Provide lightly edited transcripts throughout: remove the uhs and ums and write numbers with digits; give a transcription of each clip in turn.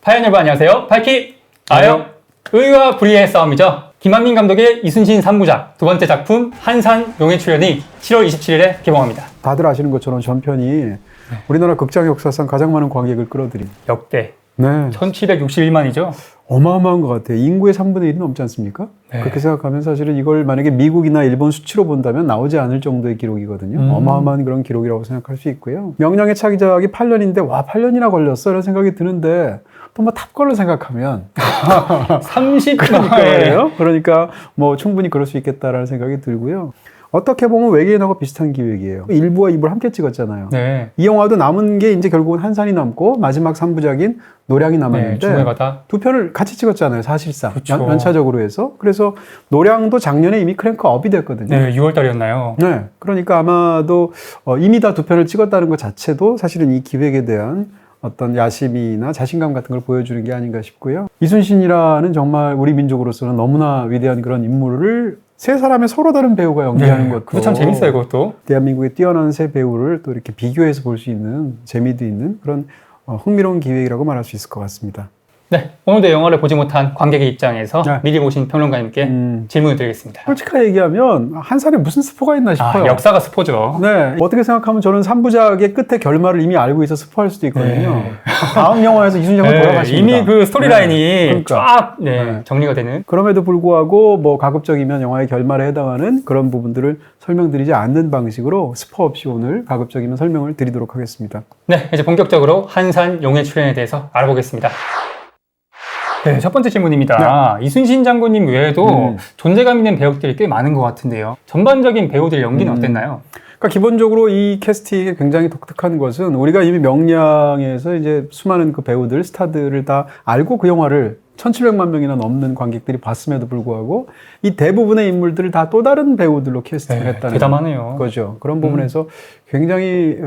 파이언 여러분 안녕하세요. 파이키 아영 의와 불의의 싸움이죠. 김한민 감독의 이순신 3부작 두 번째 작품 한산 용의 출연이 7월 27일에 개봉합니다. 다들 아시는 것처럼 전편이 우리나라 극장 역사상 가장 많은 관객을 끌어들인 역대 네. 1761만이죠. 어마어마한 것 같아요. 인구의 3분의 1이 넘지 않습니까? 네. 그렇게 생각하면 사실은 이걸 만약에 미국이나 일본 수치로 본다면 나오지 않을 정도의 기록이거든요. 어마어마한 그런 기록이라고 생각할 수 있고요. 명량의 차기작이 8년인데 와 8년이나 걸렸어 라는 생각이 드는데 또 뭐 탑걸로 생각하면 30년이에요. 그러니까 뭐 충분히 그럴 수 있겠다라는 생각이 들고요. 어떻게 보면 외계인하고 비슷한 기획이에요. 1부와 2부를 함께 찍었잖아요. 네. 이 영화도 남은 게 이제 결국은 한산이 남고 마지막 3부작인 노량이 남았는데 중국의 바다. 두 편을 같이 찍었잖아요. 사실상 그쵸. 연차적으로 해서. 그래서 노량도 작년에 이미 크랭크업이 됐거든요. 네, 6월 달이었나요? 네, 그러니까 아마도 이미 다 두 편을 찍었다는 것 자체도 사실은 이 기획에 대한 어떤 야심이나 자신감 같은 걸 보여주는 게 아닌가 싶고요. 이순신이라는 정말 우리 민족으로서는 너무나 위대한 그런 인물을 세 사람의 서로 다른 배우가 연기하는 것도 그거 참 재밌어요, 그것도. 대한민국의 뛰어난 세 배우를 또 이렇게 비교해서 볼 수 있는 재미도 있는 그런 흥미로운 기획이라고 말할 수 있을 것 같습니다. 네, 오늘도 영화를 보지 못한 관객의 입장에서 네. 미리 보신 평론가님께 질문을 드리겠습니다. 솔직하게 얘기하면 한산에 무슨 스포가 있나 싶어요. 역사가 스포죠. 네, 어떻게 생각하면 저는 3부작의 끝의 결말을 이미 알고 있어 스포할 수도 있거든요. 네. 다음 영화에서 이순신장군 돌아가십니다. 이미 그 스토리라인이 네, 그러니까. 쫙 네. 정리가 되는. 그럼에도 불구하고 뭐 가급적이면 영화의 결말에 해당하는 그런 부분들을 설명드리지 않는 방식으로 스포 없이 오늘 가급적이면 설명을 드리도록 하겠습니다. 네, 이제 본격적으로 한산 용의 출연에 대해서 알아보겠습니다. 네, 첫 번째 질문입니다. 이순신 장군님 외에도 존재감 있는 배우들이 꽤 많은 것 같은데요. 전반적인 배우들 연기는 어땠나요? 그러니까 기본적으로 이 캐스팅이 굉장히 독특한 것은 우리가 이미 명량에서 이제 수많은 그 배우들, 스타들을 다 알고 그 영화를 1700만 명이나 넘는 관객들이 봤음에도 불구하고 이 대부분의 인물들을 다 또 다른 배우들로 캐스팅을 했다는 대담하네요. 거죠. 그런 부분에서 굉장히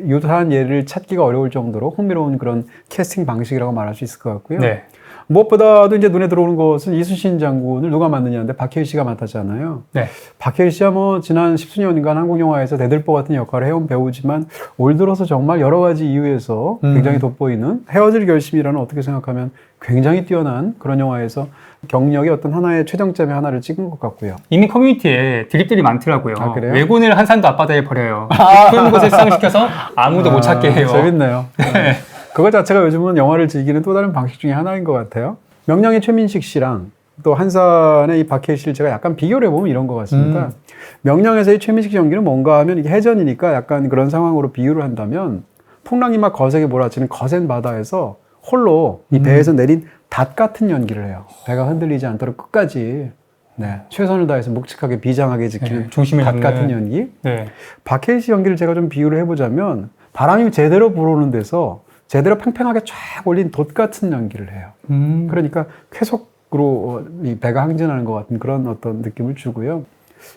유사한 예를 찾기가 어려울 정도로 흥미로운 그런 캐스팅 방식이라고 말할 수 있을 것 같고요. 네. 무엇보다도 이제 눈에 들어오는 것은 이순신 장군을 누가 맡느냐인데 박해일 씨가 맡았잖아요. 네. 박해일 씨야 뭐 지난 10수년간 한국 영화에서 대들보 같은 역할을 해온 배우지만 올 들어서 정말 여러 가지 이유에서 굉장히 돋보이는 헤어질 결심이라는 어떻게 생각하면 굉장히 뛰어난 그런 영화에서 경력의 어떤 하나의 최정점의 하나를 찍은 것 같고요. 이미 커뮤니티에 드립들이 많더라고요. 아, 그래요? 외군을 한산도 앞바다에 버려요. 그런 곳에 수상시켜서 아무도 못 찾게 해요. 재밌네요. 네. 그것 자체가 요즘은 영화를 즐기는 또 다른 방식 중에 하나인 것 같아요. 명량의 최민식 씨랑 또 한산의 이 박해일 씨를 제가 약간 비교를 해보면 이런 것 같습니다. 명량에서의 최민식 씨 연기는 뭔가 하면 이게 해전이니까 약간 그런 상황으로 비유를 한다면 풍랑이 막 거세게 몰아치는 거센 바다에서 홀로 이 배에서 내린 닷 같은 연기를 해요. 배가 흔들리지 않도록 끝까지 최선을 다해서 묵직하게 비장하게 지키는 중심을 닷 잡는. 같은 연기. 네. 박해일 씨 연기를 제가 좀 비유를 해보자면 바람이 제대로 불어오는 데서 제대로 팽팽하게 쫙 올린 돛 같은 연기를 해요. 그러니까 쾌속으로 이 배가 항진하는 것 같은 그런 어떤 느낌을 주고요.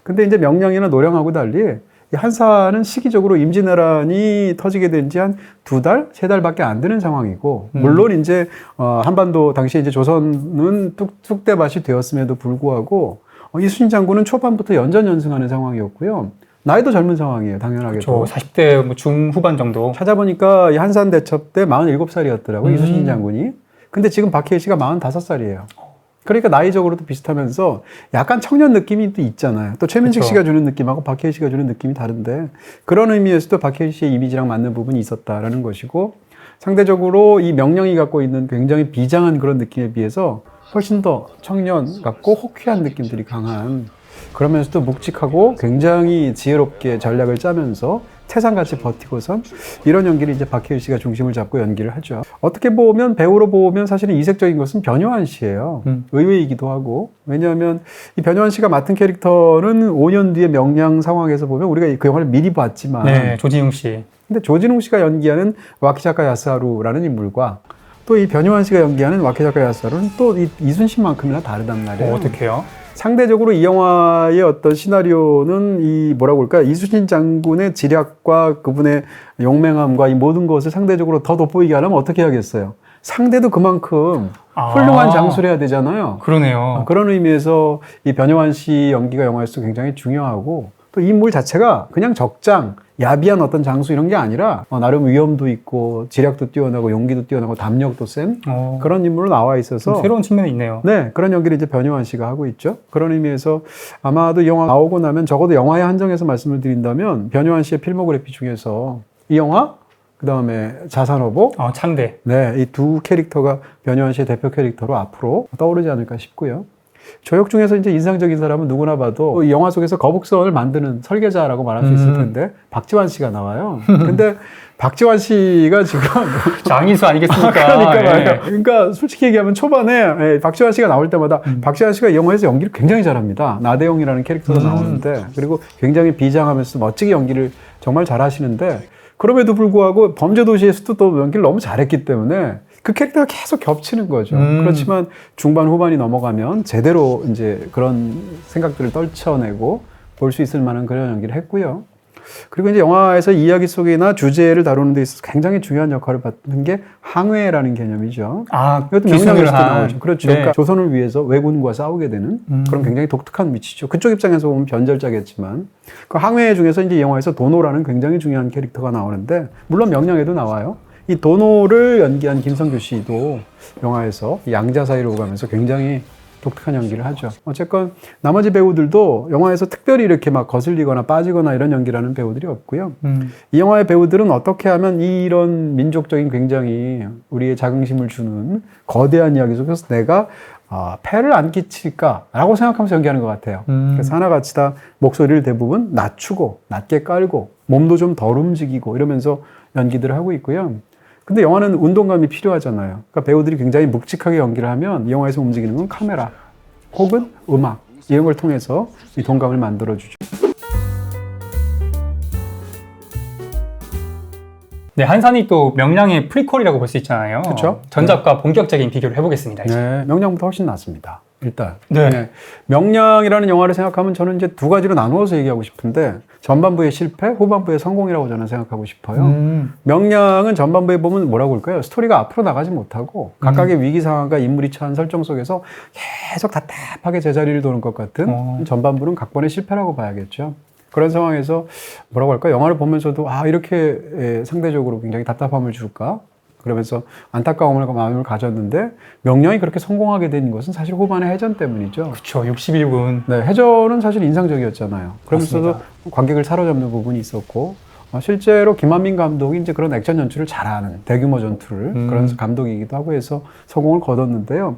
근데 이제 명량이나 노량하고 달리 이 한산은 시기적으로 임진왜란이 터지게 된 지 한 2달, 3달밖에 안 되는 상황이고, 물론 이제 한반도 당시에 이제 조선은 뚝대밭이 되었음에도 불구하고 이순신 장군은 초반부터 연전연승하는 상황이었고요. 나이도 젊은 상황이에요, 당연하게도. 40대 뭐 중후반 정도. 찾아보니까 이 한산 대첩 때 47살이었더라고요, 이순신 장군이. 근데 지금 박해일 씨가 45살이에요. 그러니까 나이적으로도 비슷하면서 약간 청년 느낌이 또 있잖아요. 또 최민식 씨가 주는 느낌하고 박해일 씨가 주는 느낌이 다른데 그런 의미에서도 박해일 씨의 이미지랑 맞는 부분이 있었다라는 것이고 상대적으로 이 명량이 갖고 있는 굉장히 비장한 그런 느낌에 비해서 훨씬 더 청년 같고 호쾌한 느낌들이 강한 그러면서도 묵직하고 굉장히 지혜롭게 전략을 짜면서 태산같이 버티고선 이런 연기를 이제 박해일 씨가 중심을 잡고 연기를 하죠. 어떻게 보면 배우로 보면 사실은 이색적인 것은 변요한 씨예요. 의외이기도 하고 왜냐하면 이 변요한 씨가 맡은 캐릭터는 5년 뒤에 명량 상황에서 보면 우리가 그 영화를 미리 봤지만 네, 조진웅 씨. 근데 조진웅 씨가 연기하는 와키자카 야스하루라는 인물과 또 이 변요한 씨가 연기하는 와키자카 야스하루는 또 이 이순신만큼이나 다르단 말이에요. 어떻게요? 상대적으로 이 영화의 어떤 시나리오는 이 뭐라고 할까 이순신 장군의 지략과 그분의 용맹함과 이 모든 것을 상대적으로 더 돋보이게 하려면 어떻게 해야겠어요? 상대도 그만큼 훌륭한 장수를 해야 되잖아요. 그러네요. 그런 의미에서 이 변요한 씨 연기가 영화에서 굉장히 중요하고 또 이 인물 자체가 그냥 적장 야비한 어떤 장수 이런 게 아니라 나름 위엄도 있고 지략도 뛰어나고 용기도 뛰어나고 담력도 센 그런 인물로 나와 있어서 새로운 측면이 있네요. 네, 그런 연기를 이제 변요한 씨가 하고 있죠. 그런 의미에서 아마도 영화 나오고 나면 적어도 영화에 한정해서 말씀을 드린다면 변요한 씨의 필모그래피 중에서 이 영화 그다음에 자산어보 창대. 네, 이 두 캐릭터가 변요한 씨의 대표 캐릭터로 앞으로 떠오르지 않을까 싶고요. 조역 중에서 이제 인상적인 사람은 누구나 봐도 이 영화 속에서 거북선을 만드는 설계자라고 말할 수 있을 텐데 박지환 씨가 나와요. 근데 박지환 씨가 지금 장인수 아니겠습니까? 그러니까 말이에요. 예. 그러니까 솔직히 얘기하면 초반에 박지환 씨가 나올 때마다 박지환 씨가 이 영화에서 연기를 굉장히 잘합니다. 나대용이라는 캐릭터가 나오는데 그리고 굉장히 비장하면서 멋지게 연기를 정말 잘하시는데 그럼에도 불구하고 범죄도시에서도 또 연기를 너무 잘했기 때문에 그 캐릭터가 계속 겹치는 거죠. 그렇지만 중반 후반이 넘어가면 제대로 이제 그런 생각들을 떨쳐내고 볼 수 있을 만한 그런 연기를 했고요. 그리고 이제 영화에서 이야기 속이나 주제를 다루는 데 있어서 굉장히 중요한 역할을 맡는 게 항해라는 개념이죠. 이것도 명량에서도 나오죠. 그렇죠. 네. 그러니까 조선을 위해서 왜군과 싸우게 되는 그런 굉장히 독특한 위치죠. 그쪽 입장에서 보면 변절자겠지만 그 항해 중에서 이제 이 영화에서 도노라는 굉장히 중요한 캐릭터가 나오는데 물론 명량에도 나와요. 이 도노를 연기한 김성규 씨도 영화에서 양자 사이로 가면서 굉장히 독특한 연기를 하죠. 어쨌건 나머지 배우들도 영화에서 특별히 이렇게 막 거슬리거나 빠지거나 이런 연기를 하는 배우들이 없고요. 이 영화의 배우들은 어떻게 하면 이런 민족적인 굉장히 우리의 자긍심을 주는 거대한 이야기 속에서 내가 폐를 안 끼칠까라고 생각하면서 연기하는 것 같아요. 그래서 하나같이 다 목소리를 대부분 낮추고 낮게 깔고 몸도 좀 덜 움직이고 이러면서 연기들을 하고 있고요. 근데 영화는 운동감이 필요하잖아요. 그러니까 배우들이 굉장히 묵직하게 연기를 하면 이 영화에서 움직이는 건 카메라 혹은 음악 이런 걸 통해서 이 동감을 만들어주죠. 네, 한산이 또 명량의 프리퀄이라고 볼 수 있잖아요. 그렇죠. 전작과 본격적인 비교를 해보겠습니다. 이제. 네, 명량보다 훨씬 낫습니다. 일단 네. 명량이라는 영화를 생각하면 저는 이제 두 가지로 나누어서 얘기하고 싶은데 전반부의 실패, 후반부의 성공이라고 저는 생각하고 싶어요. 명량은 전반부에 보면 뭐라고 할까요? 스토리가 앞으로 나가지 못하고 각각의 위기 상황과 인물이 처한 설정 속에서 계속 답답하게 제자리를 도는 것 같은 전반부는 각본의 실패라고 봐야겠죠. 그런 상황에서 뭐라고 할까? 영화를 보면서도 이렇게 상대적으로 굉장히 답답함을 줄까? 그러면서 안타까움을 마음을 가졌는데 명량이 그렇게 성공하게 된 것은 사실 후반의 해전 때문이죠. 그렇죠. 61분. 네, 해전은 사실 인상적이었잖아요. 그러면서도 맞습니다. 관객을 사로잡는 부분이 있었고 실제로 김한민 감독이 이제 그런 액션 연출을 잘하는 대규모 전투를 그런 감독이기도 하고 해서 성공을 거뒀는데요.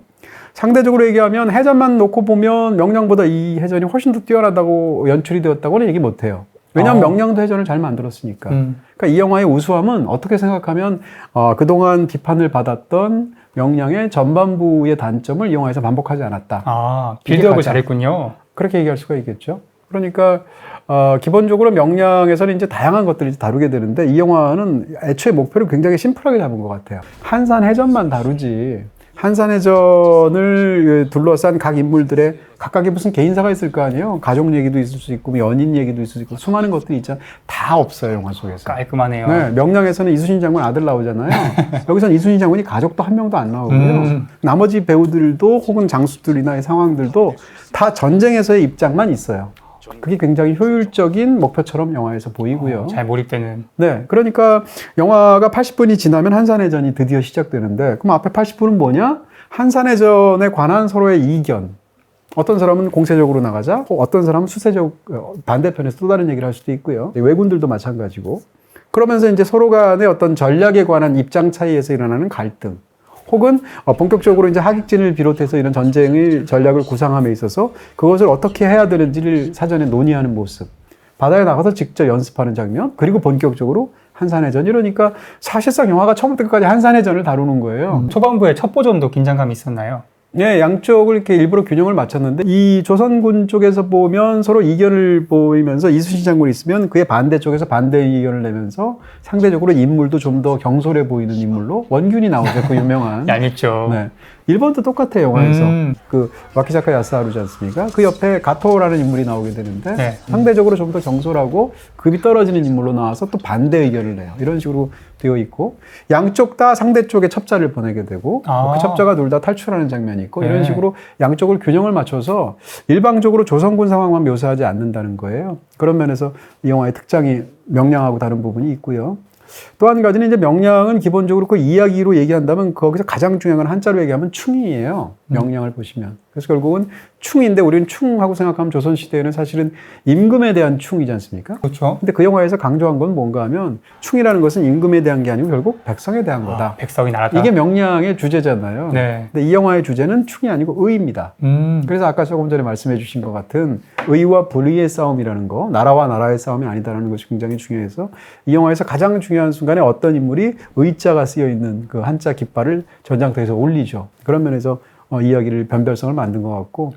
상대적으로 얘기하면 해전만 놓고 보면 명량보다 이 해전이 훨씬 더 뛰어나다고 연출이 되었다고는 얘기 못해요. 왜냐하면 명량도 해전을 잘 만들었으니까. 그러니까 이 영화의 우수함은 어떻게 생각하면 그동안 비판을 받았던 명량의 전반부의 단점을 이 영화에서 반복하지 않았다. 빌드업을 잘했군요. 그렇게 얘기할 수가 있겠죠. 그러니까 기본적으로 명량에서는 이제 다양한 것들을 다루게 되는데 이 영화는 애초에 목표를 굉장히 심플하게 잡은 것 같아요. 한산 해전만 다루지. 한산해전을 둘러싼 각 인물들의 각각의 무슨 개인사가 있을 거 아니에요. 가족 얘기도 있을 수 있고 연인 얘기도 있을 수 있고 수많은 것들이 있잖아요. 다 없어요, 영화 속에서. 깔끔하네요. 네, 명량에서는 이순신 장군 아들 나오잖아요. 여기서는 이순신 장군이 가족도 한 명도 안 나오고요. 나머지 배우들도 혹은 장수들이나 상황들도 다 전쟁에서의 입장만 있어요. 그게 굉장히 효율적인 목표처럼 영화에서 보이고요. 잘 몰입되는. 네, 그러니까 영화가 80분이 지나면 한산해전이 드디어 시작되는데 그럼 앞에 80분은 뭐냐? 한산해전에 관한 서로의 이견. 어떤 사람은 공세적으로 나가자, 어떤 사람은 수세적 반대편에서 또 다른 얘기를 할 수도 있고요. 왜군들도 마찬가지고. 그러면서 이제 서로 간의 어떤 전략에 관한 입장 차이에서 일어나는 갈등. 혹은 본격적으로 이제 하객진을 비롯해서 이런 전쟁의 전략을 구상함에 있어서 그것을 어떻게 해야 되는지를 사전에 논의하는 모습. 바다에 나가서 직접 연습하는 장면. 그리고 본격적으로 한산해전. 이러니까 사실상 영화가 처음부터 끝까지 한산해전을 다루는 거예요. 초반부에 첩보전도 긴장감이 있었나요? 네, 양쪽을 이렇게 일부러 균형을 맞췄는데 이 조선군 쪽에서 보면 서로 이견을 보이면서 이순신 장군이 있으면 그의 반대쪽에서 반대 의견을 내면서 상대적으로 인물도 좀 더 경솔해 보이는 인물로 원균이 나오죠. 그 유명한. 얄밉죠. 네. 일본도 똑같아요, 영화에서. 그 와키자카 야스하루지 않습니까? 그 옆에 가토라는 인물이 나오게 되는데 네. 상대적으로 좀 더 정솔하고 급이 떨어지는 인물로 나와서 또 반대 의견을 내요. 이런 식으로 되어 있고 양쪽 다 상대 쪽에 첩자를 보내게 되고 그 첩자가 둘 다 탈출하는 장면이 있고 이런 네. 식으로 양쪽을 균형을 맞춰서 일방적으로 조선군 상황만 묘사하지 않는다는 거예요. 그런 면에서 이 영화의 특장이 명량하고 다른 부분이 있고요. 또 한 가지는 이제 명량은 기본적으로 그 이야기로 얘기한다면 거기서 가장 중요한 건 한자로 얘기하면 충이에요. 명량을 보시면. 그래서 결국은 충인데 우리는 충하고 생각하면 조선시대에는 사실은 임금에 대한 충이지 않습니까? 그렇죠. 근데 그 영화에서 강조한 건 뭔가 하면 충이라는 것은 임금에 대한 게 아니고 결국 백성에 대한 거다. 백성이 나라다. 이게 명량의 주제잖아요. 네. 근데 이 영화의 주제는 충이 아니고 의입니다. 그래서 아까 조금 전에 말씀해 주신 것 같은 의와 불의의 싸움이라는 거, 나라와 나라의 싸움이 아니다라는 것이 굉장히 중요해서 이 영화에서 가장 중요한 순간에 어떤 인물이 의자가 쓰여 있는 그 한자 깃발을 전장터에서 올리죠. 그런 면에서 이야기를 변별성을 만든 것 같고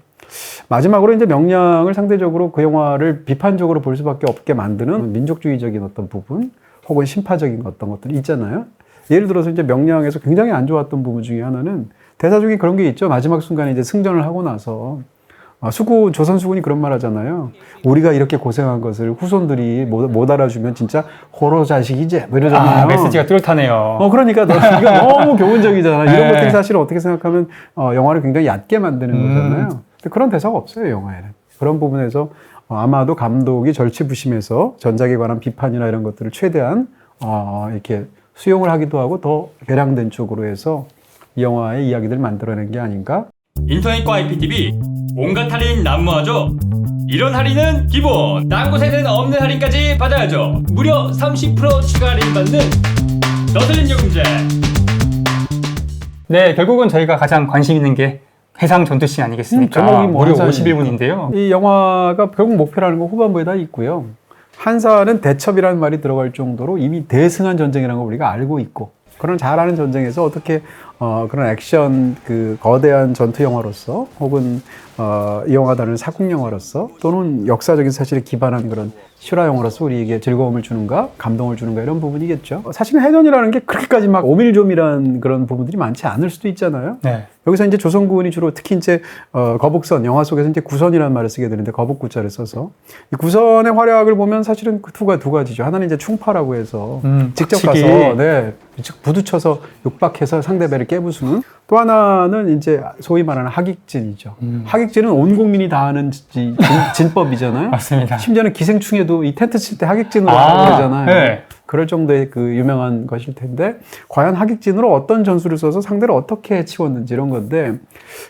마지막으로 이제 명량을 상대적으로 그 영화를 비판적으로 볼 수밖에 없게 만드는 민족주의적인 어떤 부분 혹은 신파적인 어떤 것들이 있잖아요. 예를 들어서 이제 명량에서 굉장히 안 좋았던 부분 중에 하나는 대사 중에 그런 게 있죠. 마지막 순간에 이제 승전을 하고 나서 조선 수군이 그런 말 하잖아요. 우리가 이렇게 고생한 것을 후손들이 못 알아주면 진짜 호로 자식이지 뭐 이러잖아요. 메시지가 뚜렷하네요. 그러니까 이거 너무 교훈적이잖아. 이런 네. 것들이 사실 어떻게 생각하면 영화를 굉장히 얕게 만드는 거잖아요. 근데 그런 대사가 없어요, 영화에는. 그런 부분에서 아마도 감독이 절치부심해서 전작에 관한 비판이나 이런 것들을 최대한 이렇게 수용을 하기도 하고 더 개량된 쪽으로 해서 이 영화의 이야기들을 만들어낸 게 아닌가. 인터넷과 IPTV 온갖 할인 난무하죠. 이런 할인은 기본, 딴 곳에는 없는 할인까지 받아야죠. 무려 30% 추가 할인 받는 너슬림 요금제. 네, 결국은 저희가 가장 관심 있는 게 해상 전투씬 아니겠습니까? 제목이 뭐 무려 한산이니까. 51분인데요. 이 영화가 결국 목표라는 건 후반부에 다 있고요. 한사는 대첩이라는 말이 들어갈 정도로 이미 대승한 전쟁이라는 걸 우리가 알고 있고 그런 잘하는 전쟁에서 어떻게 그런 액션 그 거대한 전투 영화로서 혹은 이 영화가 다른 사국 영화로서 또는 역사적인 사실에 기반한 그런 실화 영화로서 우리에게 즐거움을 주는가 감동을 주는가 이런 부분이겠죠. 사실은 해전이라는 게 그렇게까지 막 오밀조밀한 그런 부분들이 많지 않을 수도 있잖아요. 네. 여기서 이제 조선군이 주로 특히 이제 거북선 영화 속에서 이제 구선이라는 말을 쓰게 되는데 거북구자를 써서 이 구선의 활약을 보면 사실은 그 두 가지죠. 하나는 이제 충파라고 해서 직접 박치기. 가서 부두쳐서 육박해서 상대배를 깨부수는 또 하나는 이제 소위 말하는 하객진이죠. 하객진은 온 국민이 다 하는 진법이잖아요. 맞습니다. 심지어는 기생충에도 이 텐트 칠 때 하객진으로 하는 거잖아요. 네. 그럴 정도의 그 유명한 것일 텐데 과연 하객진으로 어떤 전술을 써서 상대를 어떻게 해치웠는지 이런 건데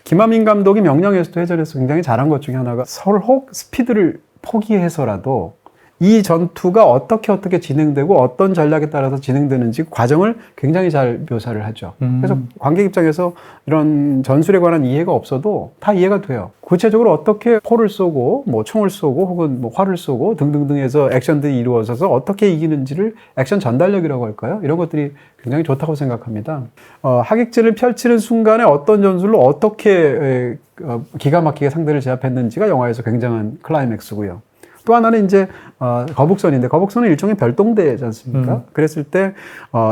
김하민 감독이 명량에서도 해전에서 굉장히 잘한 것 중에 하나가 설혹 스피드를 포기해서라도 이 전투가 어떻게 진행되고 어떤 전략에 따라서 진행되는지 과정을 굉장히 잘 묘사를 하죠. 그래서 관객 입장에서 이런 전술에 관한 이해가 없어도 다 이해가 돼요. 구체적으로 어떻게 포를 쏘고 뭐 총을 쏘고 혹은 뭐 활을 쏘고 등등등 해서 액션들이 이루어져서 어떻게 이기는지를 액션 전달력이라고 할까요? 이런 것들이 굉장히 좋다고 생각합니다. 하객진을 펼치는 순간에 어떤 전술로 어떻게 기가 막히게 상대를 제압했는지가 영화에서 굉장한 클라이맥스고요. 또 하나는 이제 거북선인데 거북선은 일종의 별동대지 않습니까? 그랬을 때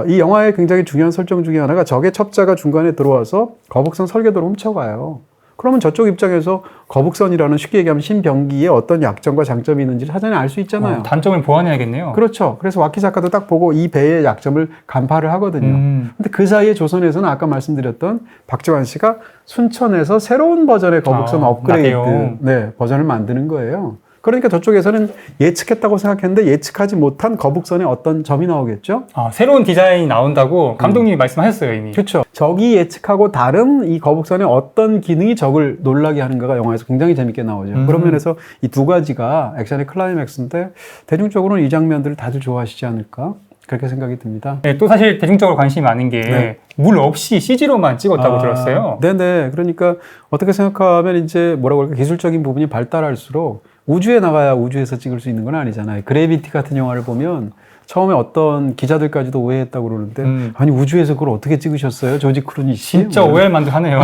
이 영화의 굉장히 중요한 설정 중에 하나가 적의 첩자가 중간에 들어와서 거북선 설계도를 훔쳐가요. 그러면 저쪽 입장에서 거북선이라는 쉽게 얘기하면 신병기에 어떤 약점과 장점이 있는지를 사전에 알 수 있잖아요. 단점을 보완해야겠네요. 그렇죠. 그래서 와키 작가도 딱 보고 이 배의 약점을 간파를 하거든요. 근데 그 사이에 조선에서는 아까 말씀드렸던 박재환 씨가 순천에서 새로운 버전의 거북선 업그레이드 나대용. 버전을 만드는 거예요. 그러니까 저쪽에서는 예측했다고 생각했는데 예측하지 못한 거북선의 어떤 점이 나오겠죠? 새로운 디자인이 나온다고 감독님이 말씀하셨어요, 이미. 그렇죠. 적이 예측하고 다른 이 거북선의 어떤 기능이 적을 놀라게 하는가가 영화에서 굉장히 재밌게 나오죠. 그런 면에서 이 두 가지가 액션의 클라이맥스인데 대중적으로는 이 장면들을 다들 좋아하시지 않을까? 그렇게 생각이 듭니다. 네, 또 사실 대중적으로 관심이 많은 게 물 없이 CG로만 찍었다고 들었어요. 네네. 그러니까 어떻게 생각하면 이제 뭐라고 할까 기술적인 부분이 발달할수록 우주에 나가야 우주에서 찍을 수 있는 건 아니잖아요. 그래비티 같은 영화를 보면 처음에 어떤 기자들까지도 오해했다고 그러는데 아니 우주에서 그걸 어떻게 찍으셨어요? 조지 크루니 씨? 진짜 오해할 만도 하네요.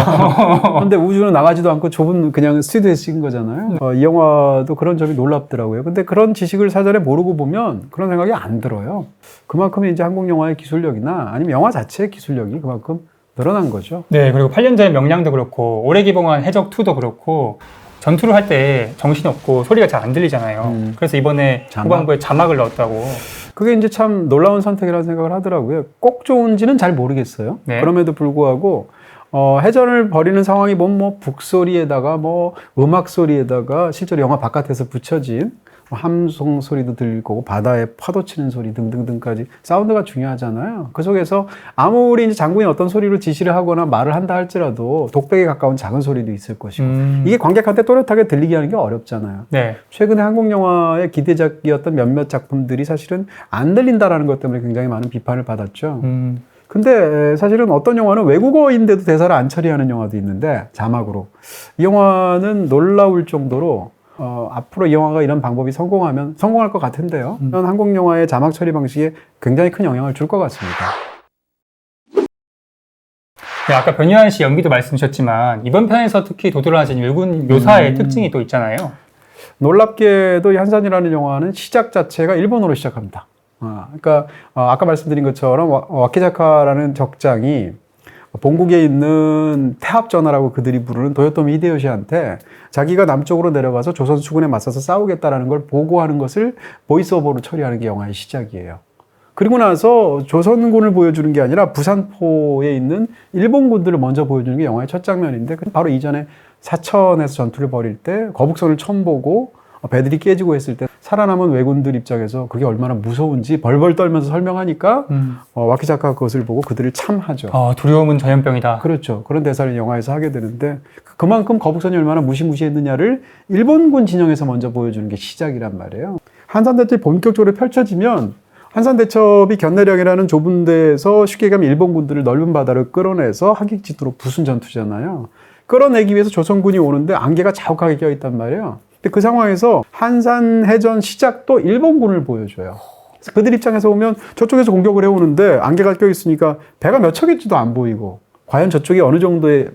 그런데 우주는 나가지도 않고 좁은 그냥 스튜디오에서 찍은 거잖아요. 이 영화도 그런 점이 놀랍더라고요. 근데 그런 지식을 사전에 모르고 보면 그런 생각이 안 들어요. 그만큼 이제 한국 영화의 기술력이나 아니면 영화 자체의 기술력이 그만큼 늘어난 거죠. 네, 그리고 8년 전 명량도 그렇고 올해 개봉한 해적2도 그렇고 전투를 할 때 정신없고 소리가 잘 안 들리잖아요. 그래서 이번에 자막? 후반부에 자막을 넣었다고. 그게 이제 참 놀라운 선택이라는 생각을 하더라고요. 꼭 좋은지는 잘 모르겠어요. 네. 그럼에도 불구하고 해전을 벌이는 상황이 뭐 북소리에다가 뭐 음악 소리에다가 실제로 영화 바깥에서 붙여진 함성 소리도 들리고 바다에 파도 치는 소리 등등등까지 사운드가 중요하잖아요. 그 속에서 아무리 이제 장군이 어떤 소리로 지시를 하거나 말을 한다 할지라도 독백에 가까운 작은 소리도 있을 것이고 이게 관객한테 또렷하게 들리게 하는 게 어렵잖아요. 네. 최근에 한국 영화의 기대작이었던 몇몇 작품들이 사실은 안 들린다라는 것 때문에 굉장히 많은 비판을 받았죠. 근데 사실은 어떤 영화는 외국어인데도 대사를 안 처리하는 영화도 있는데 자막으로 이 영화는 놀라울 정도로 앞으로 이 영화가 이런 방법이 성공할 것 같은데요. 한국 영화의 자막 처리 방식에 굉장히 큰 영향을 줄 것 같습니다. 네, 아까 변희환 씨 연기도 말씀 주셨지만 이번 편에서 특히 도드라진 일군 묘사의 특징이 또 있잖아요. 놀랍게도 이 한산이라는 영화는 시작 자체가 일본어로 시작합니다. 그러니까 아까 말씀드린 것처럼 와키자카라는 적장이 본국에 있는 태합전하라고 그들이 부르는 도요토미 히데요시한테 자기가 남쪽으로 내려가서 조선 수군에 맞서서 싸우겠다라는 걸 보고하는 것을 보이스오버로 처리하는 게 영화의 시작이에요. 그리고 나서 조선군을 보여주는 게 아니라 부산포에 있는 일본군들을 먼저 보여주는 게 영화의 첫 장면인데 바로 이전에 사천에서 전투를 벌일 때 거북선을 처음 보고 배들이 깨지고 했을 때 살아남은 왜군들 입장에서 그게 얼마나 무서운지 벌벌 떨면서 설명하니까 와키자카가 그것을 보고 그들을 참하죠. 두려움은 전염병이다. 그렇죠. 그런 대사를 영화에서 하게 되는데 그만큼 거북선이 얼마나 무시무시했느냐를 일본군 진영에서 먼저 보여주는 게 시작이란 말이에요. 한산대첩이 본격적으로 펼쳐지면 한산대첩이 견내령이라는 좁은 데에서 쉽게 가면 일본군들을 넓은 바다로 끌어내서 하객지도로 부순 전투잖아요. 끌어내기 위해서 조선군이 오는데 안개가 자욱하게 껴있단 말이에요. 근데 그 상황에서 한산해전 시작도 일본군을 보여줘요. 그래서 그들 입장에서 보면 저쪽에서 공격을 해오는데 안개가 껴있으니까 배가 몇 척일지도 안 보이고 과연 저쪽이 어느 정도의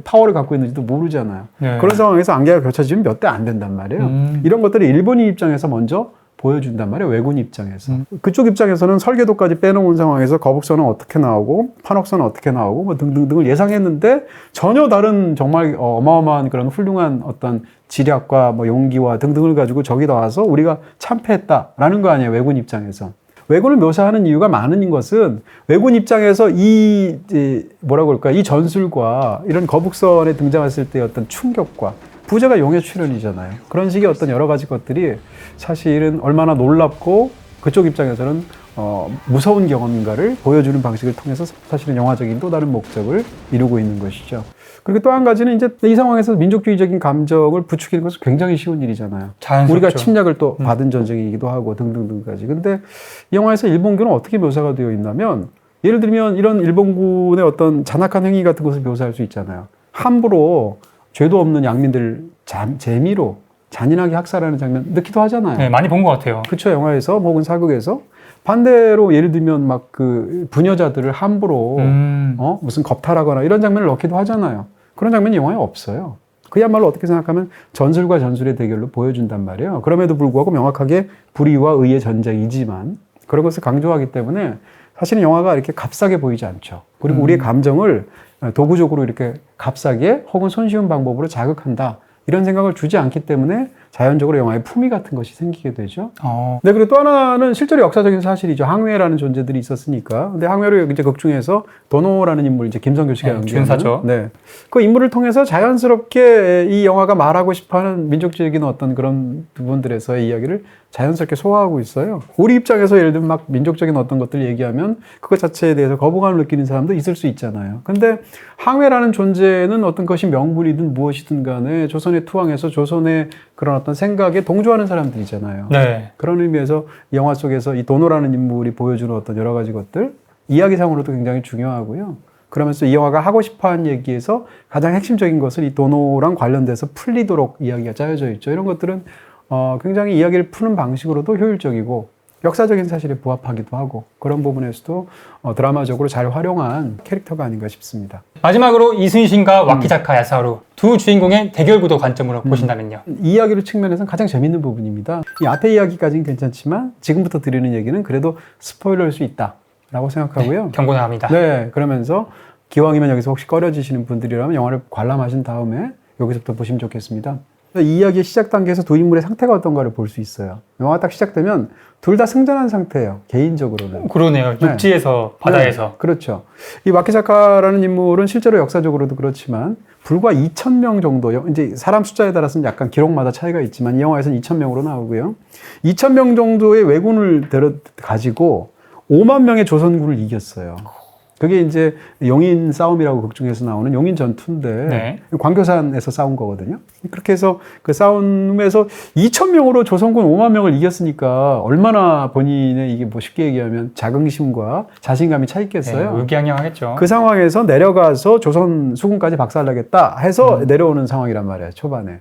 파워를 갖고 있는지도 모르잖아요. 네. 그런 상황에서 안개가 겹쳐지면 몇 대 안 된단 말이에요. 이런 것들을 일본인 입장에서 먼저 보여준단 말이에요. 왜군 입장에서. 그쪽 입장에서는 설계도까지 빼놓은 상황에서 거북선은 어떻게 나오고 판옥선은 어떻게 나오고 뭐 등등등을 예상했는데 전혀 다른 정말 어마어마한 그런 훌륭한 어떤 지략과 뭐 용기와 등등을 가지고 저기 나와서 우리가 참패했다라는 거 아니에요. 왜군 입장에서. 왜군을 묘사하는 이유가 많은 것은 왜군 입장에서 이 전술과 이런 거북선에 등장했을 때의 어떤 충격과 부제가 용의 출현이잖아요. 그런 식의 어떤 여러 가지 것들이 사실은 얼마나 놀랍고 그쪽 입장에서는 무서운 경험인가를 보여주는 방식을 통해서 사실은 영화적인 또 다른 목적을 이루고 있는 것이죠. 그리고 또 한 가지는 이제 이 상황에서 민족주의적인 감정을 부추기는 것은 굉장히 쉬운 일이잖아요. 자연스럽죠. 우리가 침략을 또 받은 전쟁이기도 하고 등등등까지. 근데 이 영화에서 일본군은 어떻게 묘사가 되어 있냐면 예를 들면 이런 일본군의 어떤 잔악한 행위 같은 것을 묘사할 수 있잖아요. 함부로 죄도 없는 양민들을 재미로 잔인하게 학살하는 장면 넣기도 하잖아요. 네, 많이 본 것 같아요. 그쵸, 영화에서 혹은 사극에서. 반대로 예를 들면 막 그 부녀자들을 함부로 무슨 겁탈하거나 이런 장면을 넣기도 하잖아요. 그런 장면이 영화에 없어요. 그야말로 어떻게 생각하면 전술과 전술의 대결로 보여준단 말이에요. 그럼에도 불구하고 명확하게 불의와 의의 전쟁이지만 그런 것을 강조하기 때문에 사실은 영화가 이렇게 값싸게 보이지 않죠. 그리고 우리의 감정을 도구적으로 이렇게 값싸게 혹은 손쉬운 방법으로 자극한다. 이런 생각을 주지 않기 때문에 자연적으로 영화의 품위 같은 것이 생기게 되죠. 네, 그리고 또 하나는 실제로 역사적인 사실이죠. 항회라는 존재들이 있었으니까. 근데 항회로 이제 극 중에서 도노라는 인물, 이제 김성교 씨가 연기하는. 준사죠. 네. 그 인물을 통해서 자연스럽게 이 영화가 말하고 싶어 하는 민족적인 어떤 그런 부분들에서의 이야기를 자연스럽게 소화하고 있어요. 우리 입장에서 예를 들면 막 민족적인 어떤 것들 얘기하면 그것 자체에 대해서 거부감을 느끼는 사람도 있을 수 있잖아요. 근데 항회라는 존재는 어떤 것이 명분이든 무엇이든 간에 조선의 투항에서 조선의 그런 어떤 생각에 동조하는 사람들이잖아요. 네. 그런 의미에서 영화 속에서 이 도노라는 인물이 보여주는 어떤 여러 가지 것들, 이야기상으로도 굉장히 중요하고요. 그러면서 이 영화가 하고 싶어하는 얘기에서 가장 핵심적인 것을 이 도노랑 관련돼서 풀리도록 이야기가 짜여져 있죠. 이런 것들은 굉장히 이야기를 푸는 방식으로도 효율적이고 역사적인 사실에 부합하기도 하고 그런 부분에서도 드라마적으로 잘 활용한 캐릭터가 아닌가 싶습니다. 마지막으로 이순신과 와키자카 야사오루 두 주인공의 대결 구도 관점으로 보신다면요? 이야기로 측면에서는 가장 재밌는 부분입니다. 이 앞에 이야기까지는 괜찮지만 지금부터 드리는 얘기는 그래도 스포일러일 수 있다라고 생각하고요. 네, 경고 나갑니다. 네, 그러면서 기왕이면 여기서 혹시 꺼려지시는 분들이라면 영화를 관람하신 다음에 여기서부터 보시면 좋겠습니다. 이 이야기의 시작 단계에서 두 인물의 상태가 어떤가를 볼 수 있어요. 영화가 딱 시작되면 둘 다 승전한 상태예요. 개인적으로는. 그러네요. 육지에서 바다에서. 네, 그렇죠. 이 와키자카라는 인물은 실제로 역사적으로도 그렇지만 불과 2,000명 정도, 이제 사람 숫자에 따라서는 약간 기록마다 차이가 있지만 이 영화에서는 2,000명으로 나오고요. 2,000명 정도의 왜군을 가지고 5만 명의 조선군을 이겼어요. 그게 이제 용인 싸움이라고 극 중에서 나오는 용인 전투인데 네. 광교산에서 싸운 거거든요. 그렇게 해서 그 싸움에서 2,000명으로 조선군 5만 명을 이겼으니까 얼마나 본인의 이게 뭐 쉽게 얘기하면 자긍심과 자신감이 차 있겠어요. 네, 의기양양하겠죠. 그 상황에서 내려가서 조선 수군까지 박살나겠다 해서 내려오는 상황이란 말이에요. 초반에.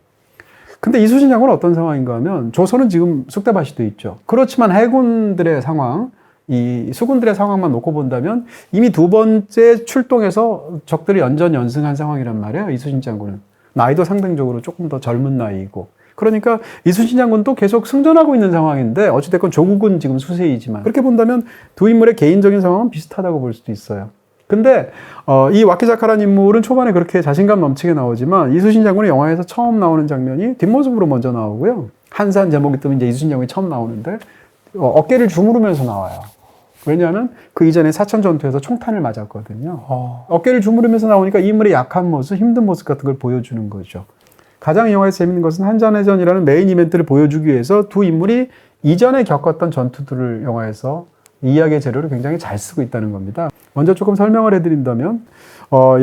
근데 이수신 장군은 어떤 상황인가 하면 조선은 지금 쑥대밭이 돼 있죠. 그렇지만 해군들의 상황, 이 수군들의 상황만 놓고 본다면 이미 두 번째 출동해서 적들이 연전연승한 상황이란 말이에요. 이수신 장군은. 나이도 상대적으로 조금 더 젊은 나이이고. 그러니까 이수신 장군도 계속 승전하고 있는 상황인데 어찌됐건 조국은 지금 수세이지만 그렇게 본다면 두 인물의 개인적인 상황은 비슷하다고 볼 수도 있어요. 근데 이 와키자카라는 인물은 초반에 그렇게 자신감 넘치게 나오지만 이수신 장군이 영화에서 처음 나오는 장면이 뒷모습으로 먼저 나오고요. 한산 제목이 뜨면 이제 이수신 장군이 처음 나오는데 어깨를 주무르면서 나와요. 왜냐하면 그 이전에 사천 전투에서 총탄을 맞았거든요. 어깨를 주무르면서 나오니까 이 인물의 약한 모습, 힘든 모습 같은 걸 보여주는 거죠. 가장 이 영화에서 재밌는 것은 한잔해전이라는 메인 이벤트를 보여주기 위해서 두 인물이 이전에 겪었던 전투들을 영화에서 이야기의 재료를 굉장히 잘 쓰고 있다는 겁니다. 먼저 조금 설명을 해드린다면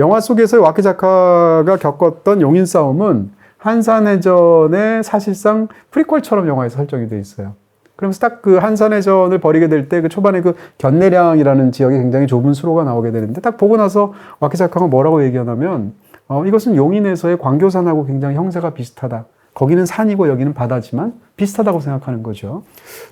영화 속에서 와키자카가 겪었던 용인 싸움은 한산해전의 사실상 프리퀄처럼 영화에서 설정이 되어 있어요. 그러면서 딱 그 한산해전을 벌이게 될 때 그 초반에 그 견내량이라는 지역에 굉장히 좁은 수로가 나오게 되는데 딱 보고 나서 와키자카가 뭐라고 얘기하냐면 이것은 용인에서의 광교산하고 굉장히 형세가 비슷하다. 거기는 산이고 여기는 바다지만 비슷하다고 생각하는 거죠.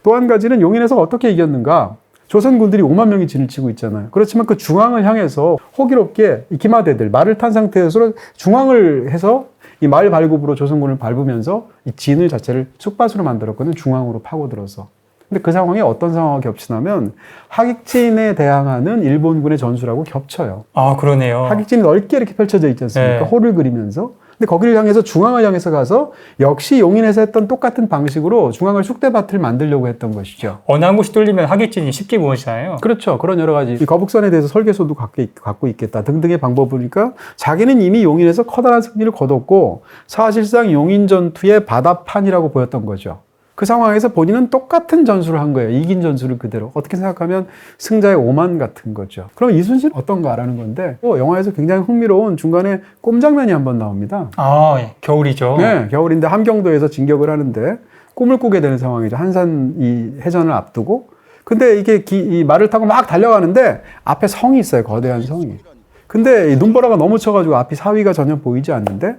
또 한 가지는 용인에서 어떻게 이겼는가? 조선군들이 5만 명이 진을 치고 있잖아요. 그렇지만 그 중앙을 향해서 호기롭게 이 기마대들, 말을 탄 상태에서 중앙을 해서 이 말 발굽으로 조선군을 밟으면서 이 진을 자체를 쑥밭으로 만들었거든요. 중앙으로 파고들어서. 근데 그 상황이 어떤 상황과 겹치냐면 하객진에 대항하는 일본군의 전술하고 겹쳐요. 아, 그러네요. 하객진이 넓게 이렇게 펼쳐져 있지 않습니까? 네. 호를 그리면서. 근데 거기를 향해서 중앙을 향해서 가서 역시 용인에서 했던 똑같은 방식으로 중앙을 쑥대밭을 만들려고 했던 것이죠. 어느 한 곳이 뚫리면 하객진이 쉽게 무너지잖아요. 그렇죠. 그런 여러 가지. 이 거북선에 대해서 설계소도 갖고 있겠다 등등의 방법을 보니까 자기는 이미 용인에서 커다란 승리를 거뒀고 사실상 용인 전투의 바다판이라고 보였던 거죠. 그 상황에서 본인은 똑같은 전술을 한 거예요. 이긴 전술을 그대로. 어떻게 생각하면 승자의 오만 같은 거죠. 그럼 이순신은 어떤가라는 건데 영화에서 굉장히 흥미로운 중간에 꼼장면이 한번 나옵니다. 아, 예. 겨울이죠. 네, 겨울인데 함경도에서 진격을 하는데 꿈을 꾸게 되는 상황이죠. 한산 이 해전을 앞두고. 근데 이게 이 말을 타고 막 달려가는데 앞에 성이 있어요. 거대한 성이. 근데 이 눈보라가 너무 쳐가지고 앞이 사위가 전혀 보이지 않는데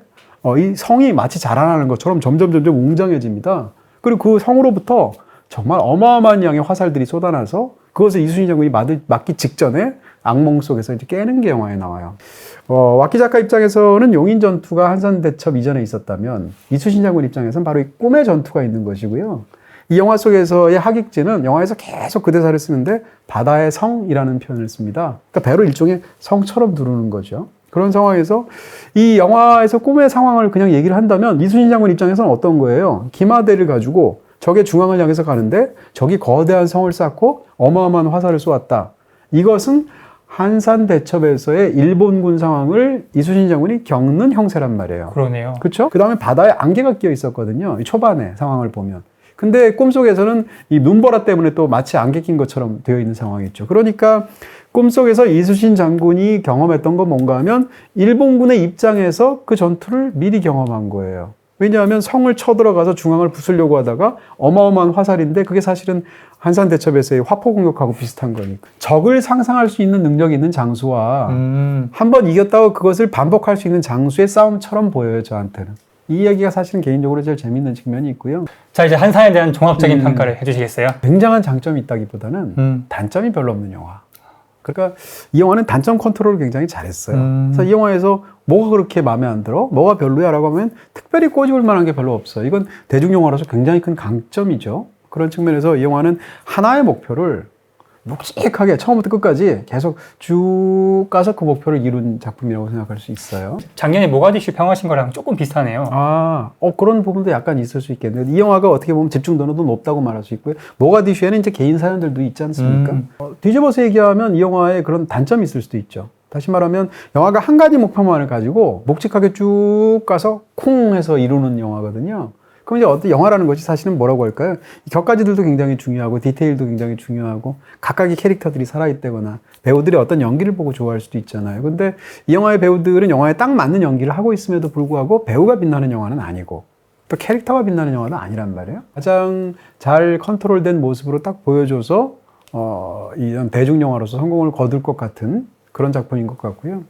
이 성이 마치 자라나는 것처럼 점점 웅장해집니다. 그리고 그 성으로부터 정말 어마어마한 양의 화살들이 쏟아나서 그것을 이순신 장군이 맞기 직전에 악몽 속에서 이제 깨는 게 영화에 나와요. 와키자카 입장에서는 용인 전투가 한산 대첩 이전에 있었다면 이순신 장군 입장에서는 바로 이 꿈의 전투가 있는 것이고요. 이 영화 속에서의 하객진은 영화에서 계속 그 대사를 쓰는데 바다의 성이라는 표현을 씁니다. 그러니까 배로 일종의 성처럼 두르는 거죠. 그런 상황에서 이 영화에서 꿈의 상황을 그냥 얘기를 한다면 이순신 장군 입장에서는 어떤 거예요? 기마대를 가지고 적의 중앙을 향해서 가는데 적이 거대한 성을 쌓고 어마어마한 화살을 쏘았다. 이것은 한산 대첩에서의 일본군 상황을 이순신 장군이 겪는 형세란 말이에요. 그러네요. 그렇죠? 그 다음에 바다에 안개가 끼어 있었거든요. 초반에 상황을 보면. 근데 꿈속에서는 이 눈보라 때문에 또 마치 안개 낀 것처럼 되어 있는 상황이죠. 그러니까 꿈속에서 이순신 장군이 경험했던 건 뭔가 하면 일본군의 입장에서 그 전투를 미리 경험한 거예요. 왜냐하면 성을 쳐들어가서 중앙을 부수려고 하다가 어마어마한 화살인데 그게 사실은 한산 대첩에서의 화포 공격하고 비슷한 거니까. 적을 상상할 수 있는 능력이 있는 장수와 한 번 이겼다고 그것을 반복할 수 있는 장수의 싸움처럼 보여요, 저한테는. 이 이야기가 사실은 개인적으로 제일 재밌는 측면이 있고요. 자, 이제 한산에 대한 종합적인 평가를 해주시겠어요? 굉장한 장점이 있다기보다는 단점이 별로 없는 영화. 그러니까 이 영화는 단점 컨트롤을 굉장히 잘했어요. 그래서 이 영화에서 뭐가 그렇게 마음에 안 들어? 뭐가 별로야라고 하면 특별히 꼬집을 만한 게 별로 없어요. 이건 대중영화로서 굉장히 큰 강점이죠. 그런 측면에서 이 영화는 하나의 목표를 묵직하게 처음부터 끝까지 계속 쭉 가서 그 목표를 이룬 작품이라고 생각할 수 있어요. 작년에 모가디슈 평하신 거랑 조금 비슷하네요. 그런 부분도 약간 있을 수 있겠네요. 이 영화가 어떻게 보면 집중도도 높다고 말할 수 있고요. 모가디슈에는 이제 개인 사연들도 있지 않습니까? 뒤집어서 얘기하면 이 영화에 그런 단점이 있을 수도 있죠. 다시 말하면 영화가 한 가지 목표만을 가지고 묵직하게 쭉 가서 콩 해서 이루는 영화거든요. 그럼 이제 어떤 영화라는 것이 사실은 뭐라고 할까요? 격가지들도 굉장히 중요하고 디테일도 굉장히 중요하고 각각의 캐릭터들이 살아있다거나 배우들의 어떤 연기를 보고 좋아할 수도 있잖아요. 근데 이 영화의 배우들은 영화에 딱 맞는 연기를 하고 있음에도 불구하고 배우가 빛나는 영화는 아니고 또 캐릭터가 빛나는 영화는 아니란 말이에요. 가장 잘 컨트롤된 모습으로 딱 보여줘서 이런 대중영화로서 성공을 거둘 것 같은 그런 작품인 것 같고요.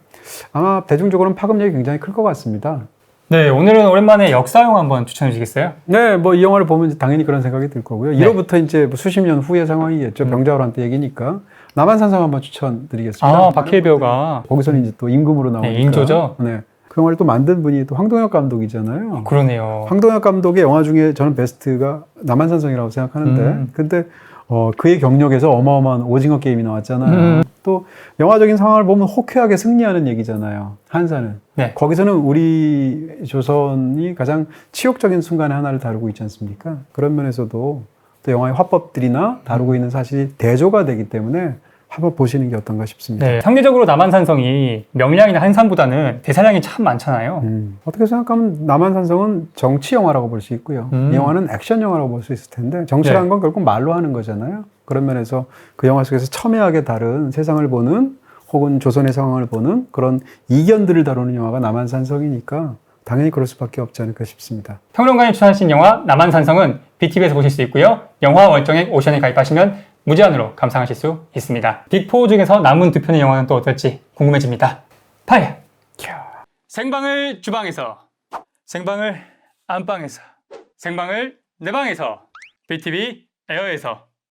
아마 대중적으로는 파급력이 굉장히 클 것 같습니다. 네, 오늘은 오랜만에 역사영 한번 추천해 주시겠어요? 네, 뭐 이 영화를 보면 당연히 그런 생각이 들 거고요. 1호부터 이제 뭐 수십 년 후의 상황이겠죠. 병자호란 때 얘기니까. 남한산성 한번 추천드리겠습니다. 박해일 배우가. 거기서는 이제 또 임금으로 나오니까. 네, 인조죠. 네. 그 영화를 또 만든 분이 또 황동혁 감독이잖아요. 그러네요. 황동혁 감독의 영화 중에 저는 베스트가 남한산성이라고 생각하는데, 근데 그의 경력에서 어마어마한 오징어 게임이 나왔잖아요. 또 영화적인 상황을 보면 호쾌하게 승리하는 얘기잖아요. 한사는. 네. 거기서는 우리 조선이 가장 치욕적인 순간의 하나를 다루고 있지 않습니까? 그런 면에서도 또 영화의 화법들이나 다루고 있는 사실이 대조가 되기 때문에 한번 보시는 게 어떤가 싶습니다. 네, 상대적으로 남한산성이 명량이나 한산보다는 대사량이 참 많잖아요. 어떻게 생각하면 남한산성은 정치 영화라고 볼 수 있고요. 이 영화는 액션 영화라고 볼 수 있을 텐데 정치라는 건 결국 말로 하는 거잖아요. 그런 면에서 그 영화 속에서 첨예하게 다른 세상을 보는 혹은 조선의 상황을 보는 그런 이견들을 다루는 영화가 남한산성이니까 당연히 그럴 수밖에 없지 않을까 싶습니다. 평론가님 추천하신 영화 남한산성은 BTV에서 보실 수 있고요. 영화 월정액 오션에 가입하시면 무제한으로 감상하실 수 있습니다. 빅4 중에서 남은 두 편의 영화는 또 어떨지 궁금해집니다. 파이어! 생방을 주방에서, 생방을 안방에서, 생방을 내 방에서, BTV 에어에서